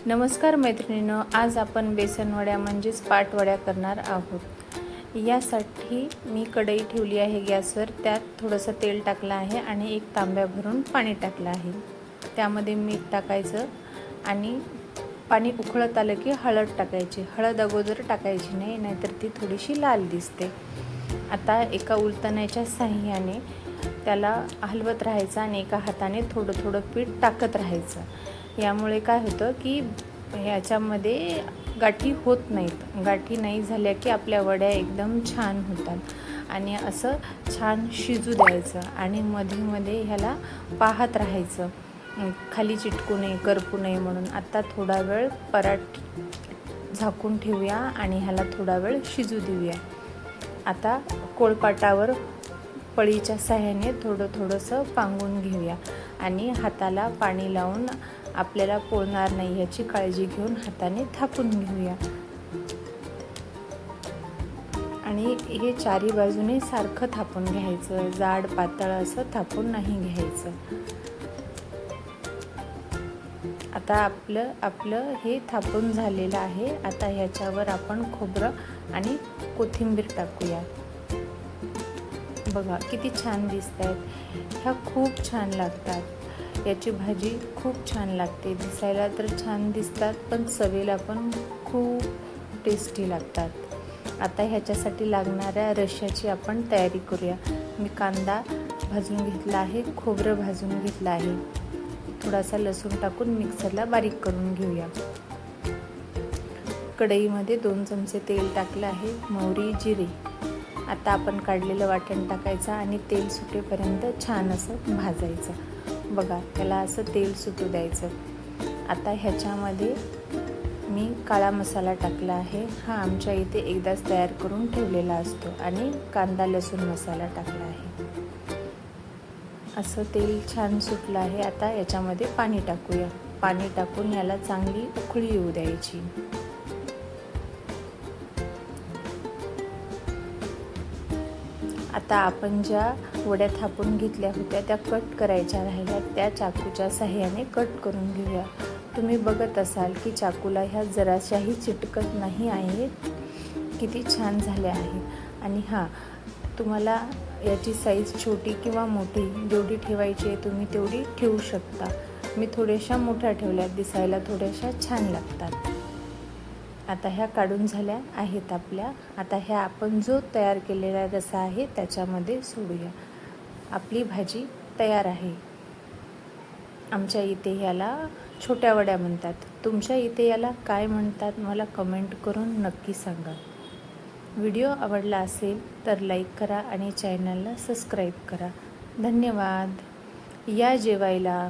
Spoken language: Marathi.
नमस्कार मैत्रिणींनो, आज आपण बेसन वड्या म्हणजेच पाटवड्या करणार आहोत। यासाठी मी कढई ठेवली आहे गॅसवर, त्यात थोडंसं तेल टाकलं आहे आणि एक तांब्या भरून पाणी टाकलं आहे। त्यामध्ये मीठ टाकायचं आणि पाणी उकळत आलं की हळद टाकायची। हळद अगोदर टाकायची नाही, नाहीतर ती थोडीशी लाल दिसते। आता एका उलटण्याच्या साहाय्याने त्याला हलवत राहायचं आणि एका हाताने थोडं थोडं पीठ टाकत राहायचं। यामुळे काय होतं की ह्याच्यामध्ये गाठी होत नाहीत। गाठी नाही झाल्या की आपल्या वड्या एकदम छान होतात। आणि असं छान शिजू द्यायचं आणि मध्ये मध्ये ह्याला पाहत राहायचं, खाली चिटकू नये, करपू नये म्हणून। आता थोडा वेळ परात झाकून ठेवूया आणि ह्याला थोडा वेळ शिजू देऊया। आता कोळपाटावर पळीच्या साहाय्याने थोडंसं पांगून घेऊया आणि हाताला पाणी लावून आपल्याला पोळणार नाही याची काळजी घेऊन हाताने थापून घेऊया। आणि हे चारी बाजूने सारखं थापून घ्यायचं, जाड पातळ असं थापून नाही घ्यायचं। आता आपलं हे थापून झालेलं आहे। आता ह्याच्यावर आपण खोबरं आणि कोथिंबीर टाकूया। बघा किती छान दिसत आहेत। ह्या खूप छान लागतात। याची भाजी खूप छान लागते। दिसायला तर छान दिसतात पण चवीला पण खूप टेस्टी लागतात। आता ह्याच्यासाठी लागणाऱ्या रश्श्याची आपण तयारी करूया। मी कांदा भाजून घेतला आहे, खोबरं भाजून घेतलं आहे, थोडासा लसूण टाकून मिक्सरला बारीक करून घेऊया। कढईमध्ये 2 चमचे तेल टाकलं आहे, मोहरी, जिरे। आता आपण काढलेलं वाटण टाकायचं आणि तेल सुटेपर्यंत छान असं भाजायचं। बघा त्याला असं तेल सुटू द्यायचं। आता ह्याच्यामध्ये मी काळा मसाला टाकला आहे। हा आमच्या इथे एकदाच तयार करून ठेवलेला असतो। आणि कांदा लसूण मसाला टाकला आहे। असं तेल छान सुटलं आहे। आता याच्यामध्ये पाणी टाकूया। पाणी टाकून याला चांगली उकळी येऊ द्यायची। आता आपण ज्या वड्या थापून घेतल्या होत्या त्या कट करायच्या राहिल्या, त्या चाकूच्या साहाय्याने कट करून घेऊया। तुम्ही बघत असाल की चाकूला ह्या जराशाही चिटकत नाही आहे, किती छान झाल्या आहेत। आणि तुम्हाला याची साईज छोटी किंवा मोठी जेवढी ठेवायची आहे तुम्ही तेवढी ठेवू शकता। मी थोड्याशा मोठ्या ठेवल्या, दिसायला थोड्याशा छान लागतात। आता ह्या काढून झाल्या आहेत आपल्या। आता ह्या आपण जो तयार केलेला रस्सा आहे त्याच्यामध्ये सोडूया। आपली भाजी तयार आहे। आमच्या इथे याला छोट्या वड्या म्हणतात। तुमच्या इथे याला काय म्हणतात मला कमेंट करून नक्की सांगा। व्हिडिओ आवडला असेल तर लाईक करा आणि चॅनलला सबस्क्राईब करा। धन्यवाद। या जेवायला।